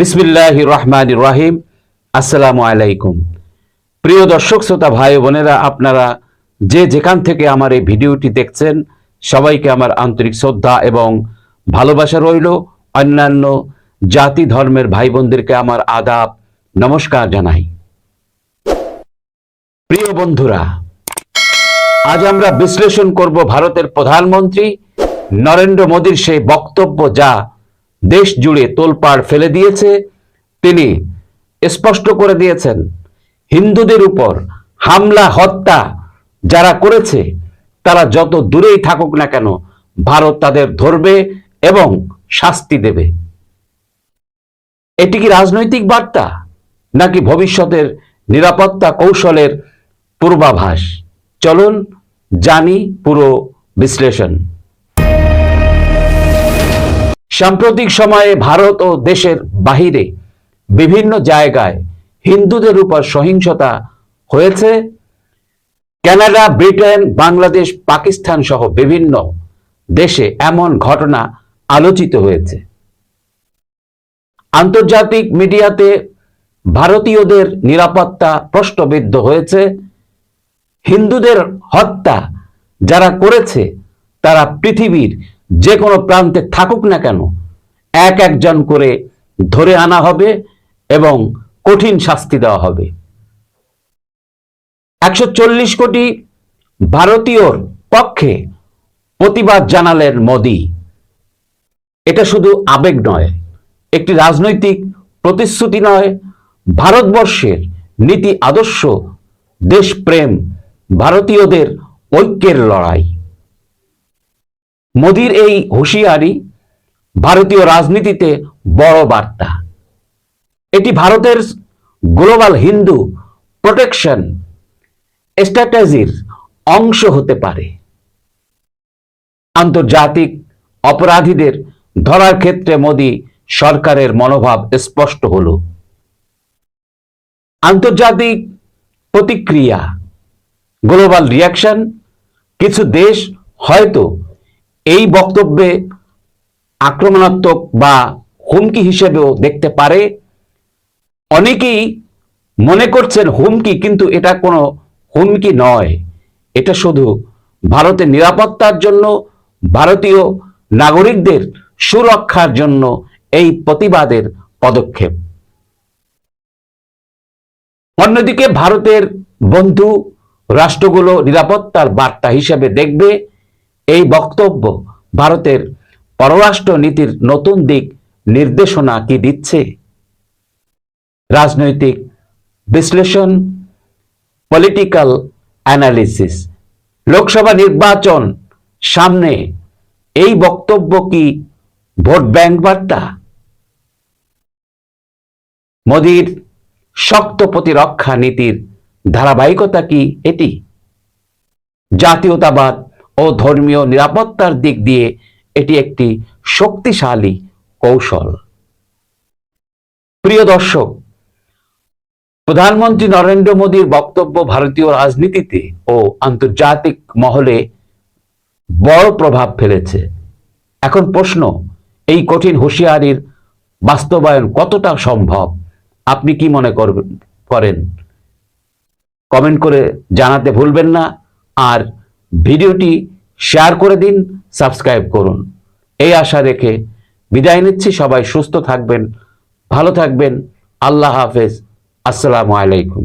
বিসমিল্লাহির রহমানির রহিম। আসসালামু আলাইকুম। প্রিয় দর্শক শ্রোতা ভাই বোনেরা, আপনারা যে যেখান থেকে আমার এই ভিডিওটি দেখছেন, সবাইকে আমার আন্তরিক শ্রদ্ধা এবং ভালোবাসা রইল। অন্যান্য জাতি ধর্মের ভাই বোনদেরকে আমার আদাব, নমস্কার জানাই। প্রিয় বন্ধুরা, আজ আমরা বিশ্লেষণ করব ভারতের প্রধানমন্ত্রী নরেন্দ্র মোদীর সেই বক্তব্য, যা দেশ জুড়ে তোলপাড় ফেলে দিয়েছে। তিনি স্পষ্ট করে দিয়েছেন, হিন্দুদের উপর হামলা হত্যা যারা করেছে তারা যত দূরেই থাকুক না কেন, ভারত তাদের ধরবে এবং শাস্তি দেবে। এটি কি রাজনৈতিক বার্তা নাকি ভবিষ্যতের নিরাপত্তা কৌশলের পূর্বাভাস? চলুন জানি পুরো বিশ্লেষণ। সাম্প্রতিক সময়ে ভারত ও দেশের বাহিরে বিভিন্ন জায়গায় হিন্দুদের উপর সহিংসতা হয়েছে। কানাডা, ব্রিটেন, বাংলাদেশ, পাকিস্তান সহ বিভিন্ন দেশে এমন ঘটনা আলোচিত হয়েছে। আন্তর্জাতিক মিডিয়াতে ভারতীয়দের নিরাপত্তা প্রশ্নবিদ্ধ হয়েছে। হিন্দুদের হত্যা যারা করেছে তারা পৃথিবীর যে কোনো প্রান্তে থাকুক না কেন, একজন করে ধরে আনা হবে এবং কঠিন শাস্তি দেওয়া হবে। 140 কোটি ভারতীয়র পক্ষে প্রতিবাদ জানালেন মোদি। এটা শুধু আবেগ নয়, একটি রাজনৈতিক প্রতিশ্রুতি নয়, ভারতবর্ষের নীতি আদর্শ, দেশপ্রেম, ভারতীয়দের ঐক্যের লড়াই। মোদির এই হুঁশিয়ারি ভারতীয় রাজনীতিতে বড় বার্তা। এটি ভারতের গ্লোবাল হিন্দু প্রোটেকশন স্ট্র্যাটেজির অংশ হতে পারে। আন্তর্জাতিক অপরাধীদের ধরার ক্ষেত্রে মোদি সরকারের মনোভাব স্পষ্ট হল। আন্তর্জাতিক প্রতিক্রিয়া, গ্লোবাল রিয়াকশন। কিছু দেশ হয়তো এই বক্তব্যে আক্রমণাত্মক বা হুমকি হিসেবেও দেখতে পারে। অনেকেই মনে করছেন হুমকি, কিন্তু এটা কোনো হুমকি নয়। এটা শুধু ভারতের নিরাপত্তার জন্য, ভারতীয় নাগরিকদের সুরক্ষার জন্য এই প্রতিবাদের পদক্ষেপ। অন্যদিকে ভারতের বন্ধু রাষ্ট্রগুলো নিরাপত্তার বার্তা হিসেবে দেখবে এই বক্তব্য। ভারতের পররাষ্ট্র নীতির নতুন দিক নির্দেশনা কি দিচ্ছে? রাজনৈতিক বিশ্লেষণ, পলিটিক্যাল অ্যানালিসিস। লোকসভা নির্বাচন সামনে, এই বক্তব্য কি ভোট ব্যাংক বার্তা? মোদির শক্ত প্রতিরক্ষা নীতির ধারাবাহিকতা কি এটি? জাতীয়তাবাদ ও ধর্মীয় নিরাপত্তার দিক দিয়ে এটি একটি শক্তিশালী কৌশল। প্রিয় দর্শক, প্রধানমন্ত্রী নরেন্দ্র মোদীর বক্তব্য ভারতীয় রাজনীতিতে ও আন্তর্জাতিক মহলে বড় প্রভাব ফেলেছে। এখন প্রশ্ন, এই কঠিন হুঁশিয়ারির বাস্তবায়ন কতটা সম্ভব? আপনি কি মনে করেন? কমেন্ট করে জানাতে ভুলবেন না। আর ভিডিওটি শেয়ার করে দিন, সাবস্ক্রাইব করুন। এই আশা রেখে বিদায় নিচ্ছি। সবাই সুস্থ থাকবেন, ভালো থাকবেন। আল্লাহ হাফেজ। আসসালামু আলাইকুম।